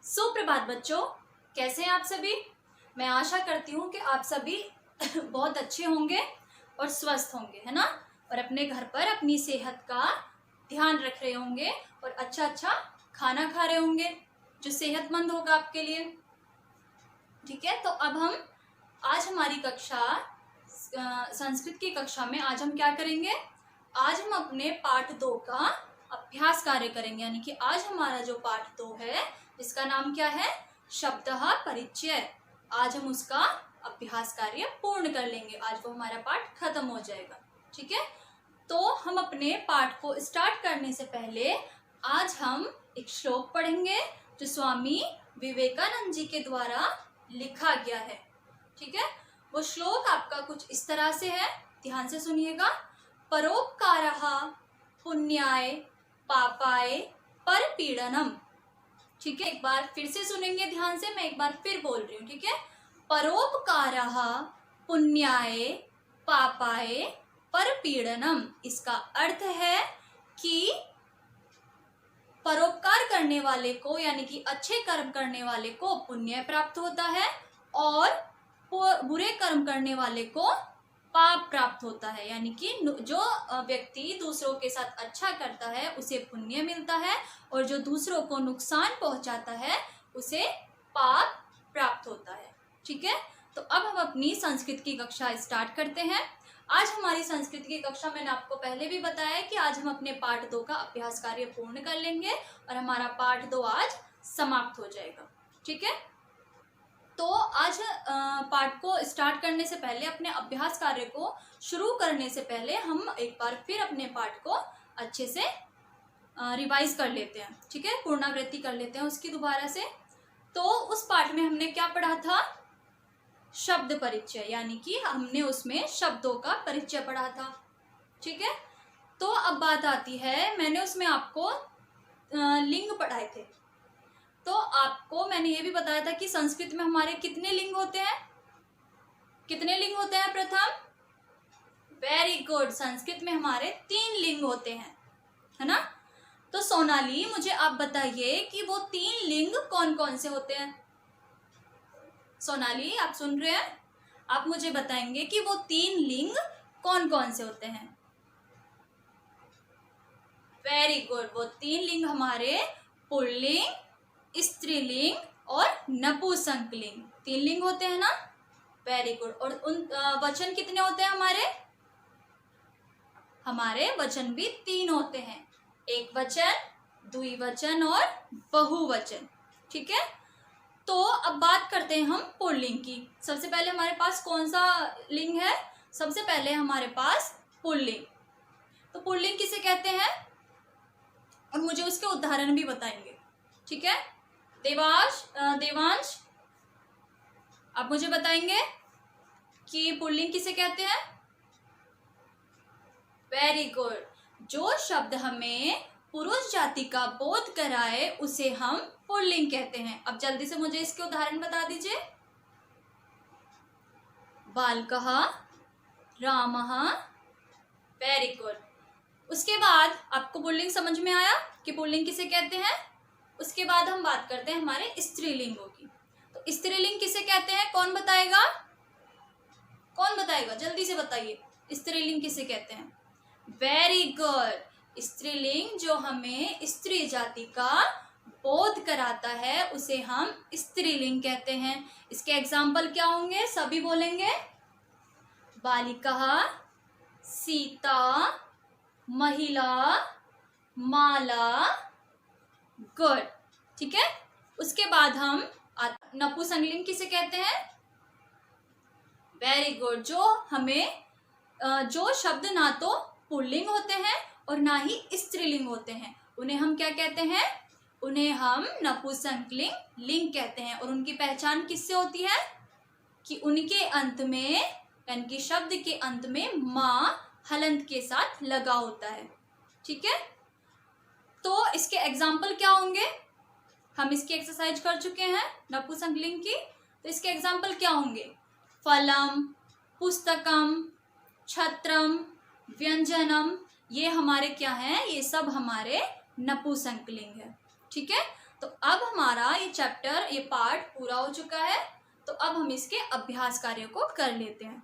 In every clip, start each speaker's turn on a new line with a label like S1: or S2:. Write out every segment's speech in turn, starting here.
S1: सुप्रभात बच्चों, कैसे हैं आप सभी। मैं आशा करती हूँ कि आप सभी बहुत अच्छे होंगे और स्वस्थ होंगे, है ना। और अपने घर पर अपनी सेहत का ध्यान रख रहे होंगे और अच्छा अच्छा खाना खा रहे होंगे जो सेहतमंद होगा आपके लिए। ठीक है, तो अब हम आज हमारी कक्षा संस्कृत की कक्षा में आज हम क्या करेंगे। आज हम अपने पाठ 2 का अभ्यास कार्य करेंगे, यानी कि आज हमारा जो पाठ 2 है जिसका नाम क्या है, शब्दः परिचय। आज हम उसका अभ्यास कार्य पूर्ण कर लेंगे, आज वो हमारा पाठ खत्म हो जाएगा। ठीक है, तो हम अपने पाठ को स्टार्ट करने से पहले आज हम एक श्लोक पढ़ेंगे जो स्वामी विवेकानंद जी के द्वारा लिखा गया है। ठीक है, वो श्लोक आपका कुछ इस तरह से है, ध्यान से सुनिएगा। परोपकारः पुण्याय पापाय परपीडनम। ठीक है, एक बार फिर से सुनेंगे ध्यान से, मैं एक बार फिर बोल रही हूँ। ठीक है, परोपकारः पुण्याय पापाय परपीडनम। इसका अर्थ है कि परोपकार करने वाले को, यानी कि अच्छे कर्म करने वाले को पुण्य प्राप्त होता है और बुरे कर्म करने वाले को पाप प्राप्त होता है। यानी कि जो व्यक्ति दूसरों के साथ अच्छा करता है उसे पुण्य मिलता है और जो दूसरों को नुकसान पहुंचाता है उसे पाप प्राप्त होता है। ठीक है, तो अब हम अपनी संस्कृत की कक्षा स्टार्ट करते हैं। आज हमारी संस्कृत की कक्षा मैंने आपको पहले भी बताया कि आज हम अपने पाठ 2 का अभ्यास कार्य पूर्ण कर लेंगे और हमारा पाठ 2 आज समाप्त हो जाएगा। ठीक है, तो आज पाठ को स्टार्ट करने से पहले, अपने अभ्यास कार्य को शुरू करने से पहले हम एक बार फिर अपने पाठ को अच्छे से रिवाइज कर लेते हैं। ठीक है, पुनरावृत्ति कर लेते हैं उसकी दोबारा से। तो उस पाठ में हमने क्या पढ़ा था, शब्द परिचय, यानी कि हमने उसमें शब्दों का परिचय पढ़ा था। ठीक है, तो अब बात आती है, मैंने उसमें आपको लिंग पढ़ाए थे। तो आपको मैंने ये भी बताया था कि संस्कृत में हमारे कितने लिंग होते हैं। कितने लिंग होते हैं प्रथम? वेरी गुड, संस्कृत में हमारे 3 लिंग होते हैं, है ना। तो सोनाली, मुझे आप बताइए कि वो 3 लिंग कौन कौन से होते हैं। सोनाली, आप सुन रहे हैं? आप मुझे बताएंगे कि वो 3 लिंग कौन कौन से होते हैं। वेरी गुड, वो 3 लिंग हमारे पुल्लिंग, स्त्रीलिंग और नपुंसकलिंग, 3 लिंग होते हैं ना। Very good. और उन वचन कितने होते हैं हमारे वचन भी 3 होते हैं, एक वचन, द्विवचन और बहुवचन। ठीक है, तो अब बात करते हैं हम पुल्लिंग की। सबसे पहले हमारे पास कौन सा लिंग है? सबसे पहले हमारे पास पुल्लिंग। तो पुल्लिंग किसे कहते हैं और मुझे उसके उदाहरण भी बताएंगे। ठीक है, देवांश, आप मुझे बताएंगे कि पुल्लिंग किसे कहते हैं। वेरी गुड, जो शब्द हमें पुरुष जाति का बोध कराए उसे हम पुल्लिंग कहते हैं। अब जल्दी से मुझे इसके उदाहरण बता दीजिए। बालकः, रामः। Very good. उसके बाद आपको पुल्लिंग समझ में आया कि पुल्लिंग किसे कहते हैं। उसके बाद हम बात करते हैं हमारे स्त्रीलिंगों की। तो स्त्रीलिंग किसे कहते हैं, कौन बताएगा? कौन बताएगा, जल्दी से बताइए, स्त्रीलिंग किसे कहते हैं। वेरी गुड, स्त्रीलिंग जो हमें स्त्री जाति का बोध कराता है उसे हम स्त्रीलिंग कहते हैं। इसके एग्जाम्पल क्या होंगे, सभी बोलेंगे। बालिका, सीता, महिला, माला। गुड, ठीक है। उसके बाद हम नपुंसकलिंग किसे कहते हैं। वेरी गुड, जो शब्द ना तो पुल्लिंग होते हैं और ना ही स्त्रीलिंग होते हैं, उन्हें हम क्या कहते हैं, उन्हें हम नपुंसकलिंग लिंग कहते हैं। और उनकी पहचान किससे होती है कि उनके अंत में, यानी कि शब्द के अंत में माँ हलंत के साथ लगा होता है। ठीक है, तो इसके एग्जाम्पल क्या होंगे, हम इसकी एक्सरसाइज कर चुके हैं नपुंसकलिंग की। तो इसके एग्जाम्पल क्या होंगे, फलम, पुस्तकम, छत्रम, व्यंजनम। ये हमारे क्या हैं, ये सब हमारे नपुंसकलिंग है। ठीक है, तो अब हमारा ये चैप्टर, ये पार्ट पूरा हो चुका है। तो अब हम इसके अभ्यास कार्य को कर लेते हैं,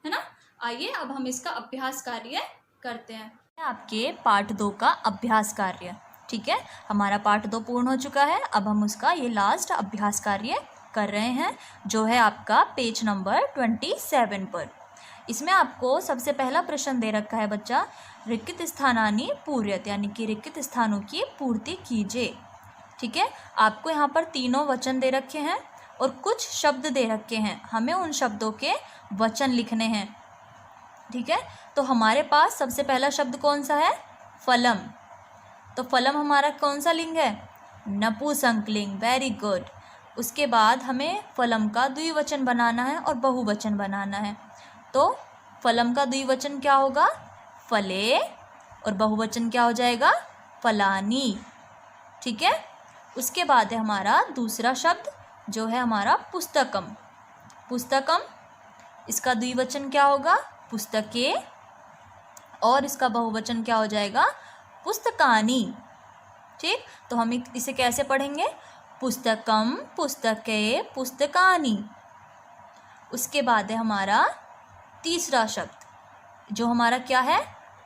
S1: है ना। आइए अब हम इसका अभ्यास कार्य करते हैं। आपके पार्ट 2 का अभ्यास कार्य, ठीक है। हमारा पार्ट 2 पूर्ण हो चुका है। अब हम उसका ये लास्ट अभ्यास कार्य कर रहे हैं, जो है आपका पेज नंबर 27 पर। इसमें आपको सबसे पहला प्रश्न दे रखा है बच्चा, रिक्त स्थानानि पूर्यत, यानी कि रिक्त स्थानों की पूर्ति कीजिए, ठीक है। आपको यहाँ पर तीनों वचन दे रखे हैं और कुछ शब्द दे रखे हैं, हमें उन शब्दों के वचन लिखने हैं, ठीक है। तो हमारे पास सबसे पहला शब्द कौन सा है, फलम। तो फलम हमारा कौन सा लिंग है, नपुंसकलिंग, वेरी गुड। उसके बाद हमें फलम का द्विवचन बनाना है और बहुवचन बनाना है। तो फलम का द्विवचन क्या होगा, फले, और बहुवचन क्या हो जाएगा, फलानी, ठीक है। उसके बाद है हमारा दूसरा शब्द, जो है हमारा पुस्तकम। पुस्तकम, इसका द्विवचन क्या होगा, पुस्तके, और इसका बहुवचन क्या हो जाएगा, पुस्तकानी, ठीक। तो हम इसे कैसे पढ़ेंगे, पुस्तकम, पुस्तके, पुस्तकानी। उसके बाद है हमारा तीसरा शब्द, जो हमारा क्या है,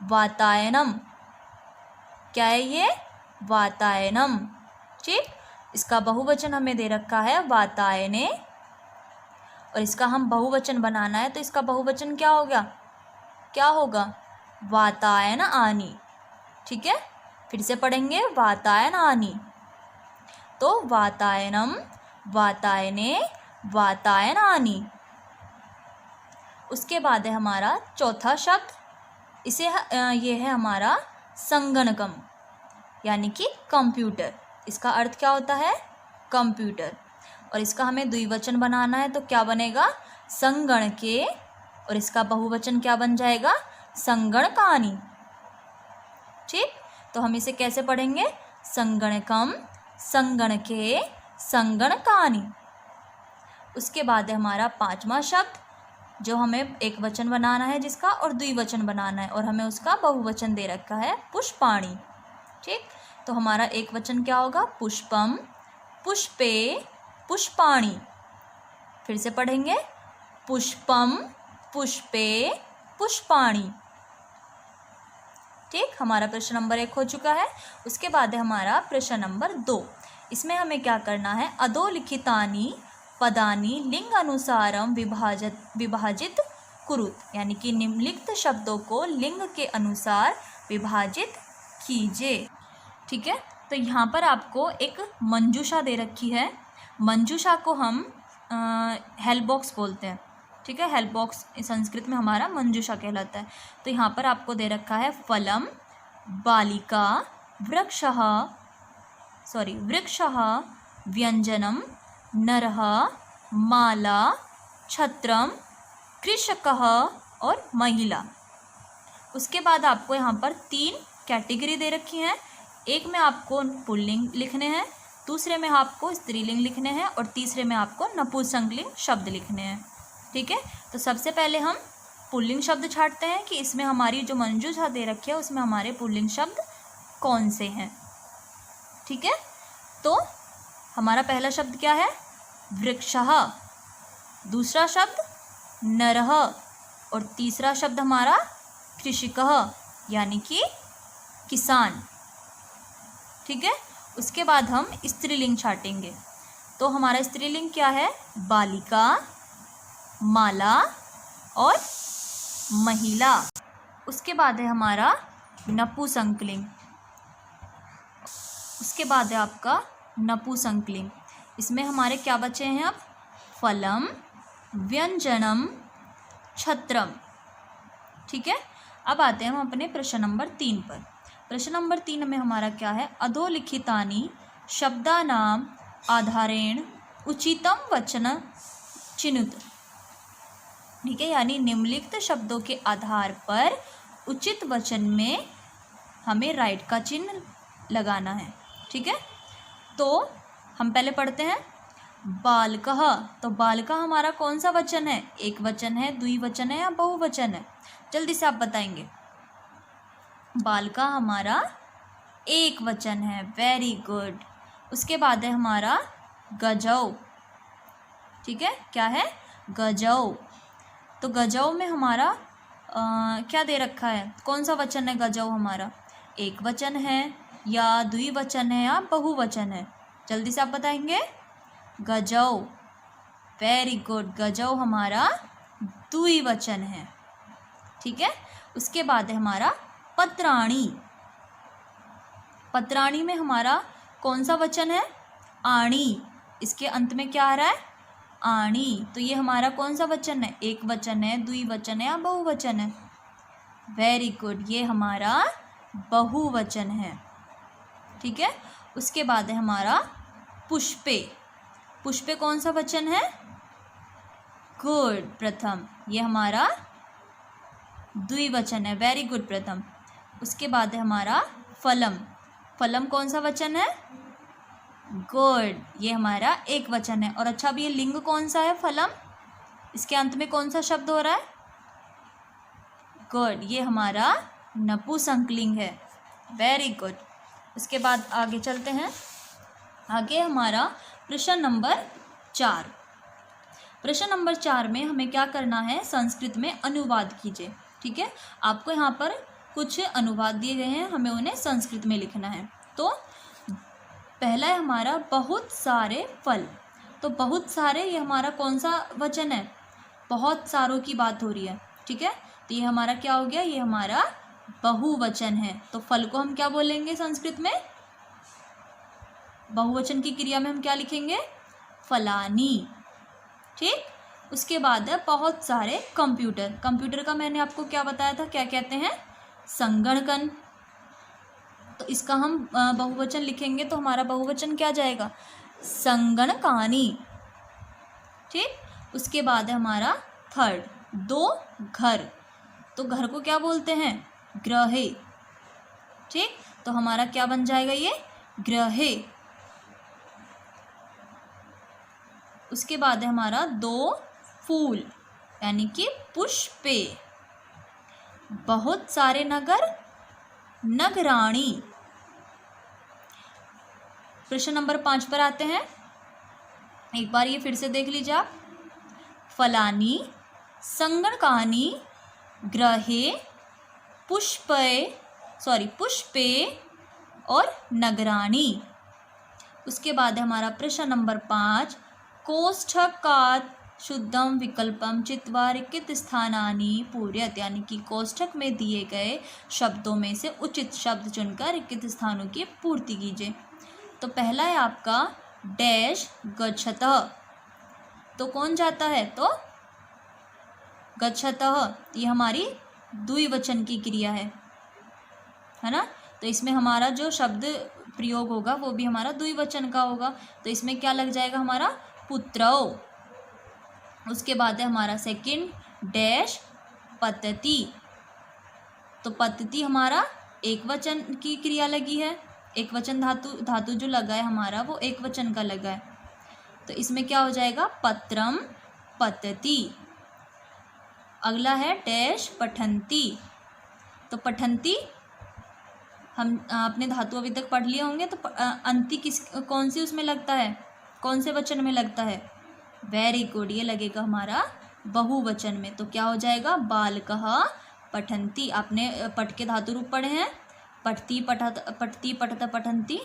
S1: वातायनम। क्या है ये, वातायनम, ठीक। इसका बहुवचन हमें दे रखा है वातायने, और इसका हम बहुवचन बनाना है, तो इसका बहुवचन क्या होगा, क्या होगा, वातायन आनी, ठीक है। फिर से पढ़ेंगे, वातायन आनी। तो वातायनम, वातायने, वातायन आनी। उसके बाद है हमारा चौथा शब्द, ये है हमारा संगणकम, यानी कि कंप्यूटर। इसका अर्थ क्या होता है, कंप्यूटर, और इसका हमें द्विवचन बनाना है, तो क्या बनेगा, संगणके, और इसका बहुवचन क्या बन जाएगा, संगणकानि, ठीक। तो हम इसे कैसे पढ़ेंगे, संगणकम, संगणके, संगणकानि। उसके बाद है हमारा पांचवा शब्द, जो हमें एक वचन बनाना है जिसका, और द्विवचन बनाना है, और हमें उसका बहुवचन दे रखा है पुष्पाणि, ठीक। तो हमारा एक वचन क्या होगा, पुष्पम, पुष्पे, पुष्पाणि। फिर से पढ़ेंगे, पुष्पम, पुष्पे, पुष्पाणि, ठीक। हमारा प्रश्न नंबर 1 हो चुका है। उसके बाद है हमारा प्रश्न नंबर 2। इसमें हमें क्या करना है, अधोलिखितानि पदानि लिंग अनुसारम विभाजित कुरुत, यानी कि निम्नलिखित शब्दों को लिंग के अनुसार विभाजित कीजिए, ठीक है। तो यहाँ पर आपको एक मंजूषा दे रखी है। मंजूषा को हम हेल्प बॉक्स बोलते हैं, ठीक है। हेल्प बॉक्स संस्कृत में हमारा मंजूषा कहलाता है। तो यहाँ पर आपको दे रखा है फलम, बालिका, वृक्षः, व्यंजनम, नरः, माला, छत्रम, कृषकः और महिला। उसके बाद आपको यहाँ पर 3 कैटेगरी दे रखी हैं। एक में आपको पुल्लिंग लिखने हैं, दूसरे में आपको स्त्रीलिंग लिखने हैं, और तीसरे में आपको नपुंसकलिंग शब्द लिखने हैं, ठीक है। तो सबसे पहले हम पुल्लिंग शब्द छांटते हैं कि इसमें हमारी जो मंजूषा दे रखी है उसमें हमारे पुल्लिंग शब्द कौन से हैं, ठीक है। तो हमारा पहला शब्द क्या है, वृक्षः, दूसरा शब्द नरः, और तीसरा शब्द हमारा कृषिकः, यानी कि किसान, ठीक है। उसके बाद हम स्त्रीलिंग छाटेंगे। तो हमारा स्त्रीलिंग क्या है, बालिका, माला और महिला। उसके बाद है हमारा नपुंसकलिंग। उसके बाद है आपका नपुंसकलिंग। इसमें हमारे क्या बचे हैं अब, फलम, व्यंजनम, छत्रम, ठीक है। अब आते हैं हम अपने प्रश्न नंबर 3 पर। प्रश्न नंबर 3 में हमारा क्या है, अधोलिखितानि शब्दानाम आधारेण उचितम वचन चिनुत, ठीक है। यानी निम्नलिखित शब्दों के आधार पर उचित वचन में हमें राइट का चिन्ह लगाना है, ठीक है। तो हम पहले पढ़ते हैं बालकः। तो बालका हमारा कौन सा वचन है, एक वचन है, द्विवचन है या बहुवचन है, जल्दी से आप बताएंगे। बालका हमारा एक वचन है, वेरी गुड। उसके बाद है हमारा गजौ। ठीक है, क्या है? गजौ। तो गजौ में हमारा क्या दे रखा है? कौन सा वचन है गजौ हमारा? एक वचन है या द्विवचन है या बहुवचन है? जल्दी से आप बताएंगे। गजौ, वेरी गुड, गजौ हमारा द्विवचन है। ठीक है, उसके बाद है हमारा पत्राणी। पत्राणी में हमारा कौन सा वचन है? आणी। इसके अंत में क्या आ रहा है? आणी। तो ये हमारा कौन सा वचन है? एक वचन है, द्विवचन है या बहुवचन है? वेरी गुड, ये हमारा बहुवचन है। ठीक है, उसके बाद है हमारा पुष्पे। पुष्पे कौन सा वचन है? गुड, प्रथम। ये हमारा द्विवचन है। वेरी गुड प्रथम। उसके बाद है हमारा फलम। फलम कौन सा वचन है? गुड, ये हमारा एक वचन है। और अच्छा, अब ये लिंग कौन सा है? फलम। इसके अंत में कौन सा शब्द हो रहा है? गुड, ये हमारा नपुंसकलिंग है। Very good. उसके बाद आगे चलते हैं। आगे हमारा प्रश्न नंबर 4। प्रश्न नंबर 4 में हमें क्या करना है? संस्कृत में अनुवाद कीजिए। ठीक है, आपको यहाँ पर कुछ अनुवाद दिए गए हैं, हमें उन्हें संस्कृत में लिखना है। तो पहला है हमारा बहुत सारे फल। तो बहुत सारे, ये हमारा कौन सा वचन है? बहुत सारों की बात हो रही है। ठीक है, तो ये हमारा क्या हो गया? ये हमारा बहुवचन है। तो फल को हम क्या बोलेंगे संस्कृत में? बहुवचन की क्रिया में हम क्या लिखेंगे? फलानी। ठीक, उसके बाद है बहुत सारे कंप्यूटर। कंप्यूटर का मैंने आपको क्या बताया था? क्या कहते हैं? संगणकन। तो इसका हम बहुवचन लिखेंगे तो हमारा बहुवचन क्या जाएगा? संगणकानी। ठीक, उसके बाद है हमारा थर्ड, दो घर। तो घर को क्या बोलते हैं? ग्रहे। ठीक, तो हमारा क्या बन जाएगा? ये ग्रहे। उसके बाद है हमारा दो फूल, यानी कि पुष्पे। बहुत सारे नगर, नगराणी। प्रश्न नंबर 5 पर आते हैं। एक बार ये फिर से देख लीजिए आप। फलानी, संगणकानी, ग्रहे, पुष्पे और नगराणी। उसके बाद है हमारा प्रश्न नंबर 5। कोष्ठकात् शुद्धम विकल्पम चित्वा रिक्त स्थानानि पूरयत, यानी कि कोष्ठक में दिए गए शब्दों में से उचित शब्द चुनकर रिक्त स्थानों की पूर्ति कीजिए। तो पहला है आपका डैश गच्छतः। तो कौन जाता है? तो गच्छतः, ये हमारी द्विवचन की क्रिया है ना। तो इसमें हमारा जो शब्द प्रयोग होगा वो भी हमारा द्विवचन का होगा। तो इसमें क्या लग जाएगा? हमारा पुत्रौ। उसके बाद है हमारा सेकंड डैश पतति। तो पतति हमारा एक वचन की क्रिया लगी है। एक वचन धातु जो लगा है हमारा वो एक वचन का लगा है। तो इसमें क्या हो जाएगा? पत्रम पतति। अगला है डैश पठन्ति। तो पठन्ति हम अपने धातु अभी तक पढ़ लिए होंगे। तो अंति कौन सी उसमें लगता है? कौन से वचन में लगता है? वेरी गुड, ये लगेगा हमारा बहुवचन में। तो क्या हो जाएगा? बालकः पठन्ति। आपने पठ के धातु रूप पढ़े हैं, पठती पठत पठन्ति।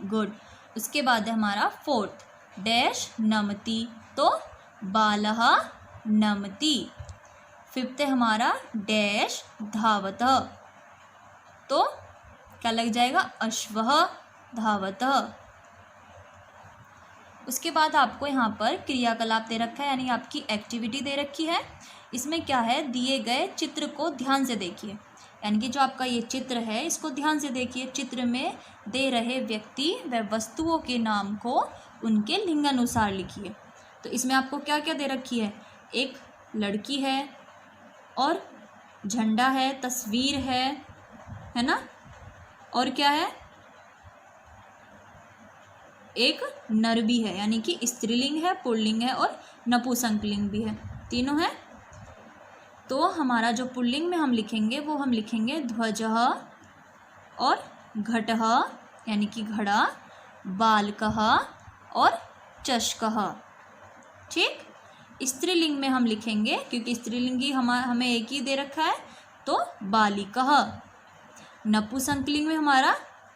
S1: गुड। उसके बाद है हमारा फोर्थ डैश नमति। तो बालः नमति। फिफ्थ है हमारा डैश धावतः। तो क्या लग जाएगा? अश्वः धावतः। उसके बाद आपको यहाँ पर क्रियाकलाप दे रखा है, यानी आपकी एक्टिविटी दे रखी है। इसमें क्या है? दिए गए चित्र को ध्यान से देखिए, यानी कि जो आपका ये चित्र है इसको ध्यान से देखिए। चित्र में दे रहे व्यक्ति व वस्तुओं के नाम को उनके लिंग अनुसार लिखिए। तो इसमें आपको क्या क्या दे रखी है? एक लड़की है और झंडा है, तस्वीर है ना, और क्या है? एक नर भी है, यानी कि स्त्रीलिंग है, पुल्लिंग है और नपुंसकलिंग भी है, तीनों है। तो हमारा जो पुल्लिंग में हम लिखेंगे वो हम लिखेंगे ध्वजः और घटः, यानी कि घड़ा, बालकः और चषकः। ठीक, स्त्रीलिंग में हम लिखेंगे क्योंकि स्त्रीलिंग ही हमें एक ही दे रखा है, तो बालिकः। नपुंसकलिंग में हमारा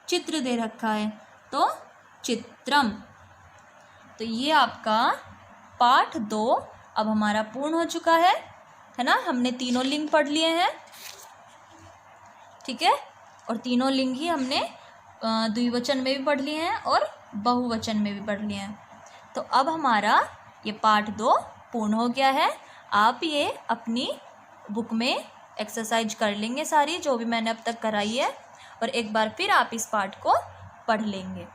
S1: चित्र दे रखा है, तो चित्रम। तो ये आपका पाठ 2 अब हमारा पूर्ण हो चुका है ना। हमने तीनों लिंग पढ़ लिए हैं, ठीक है, और तीनों लिंग ही हमने द्विवचन में भी पढ़ लिए हैं और बहुवचन में भी पढ़ लिए हैं। तो अब हमारा ये पाठ 2 पूर्ण हो गया है। आप ये अपनी बुक में एक्सरसाइज कर लेंगे सारी जो भी मैंने अब तक कराई है, और एक बार फिर आप इस पाठ को पढ़ लेंगे।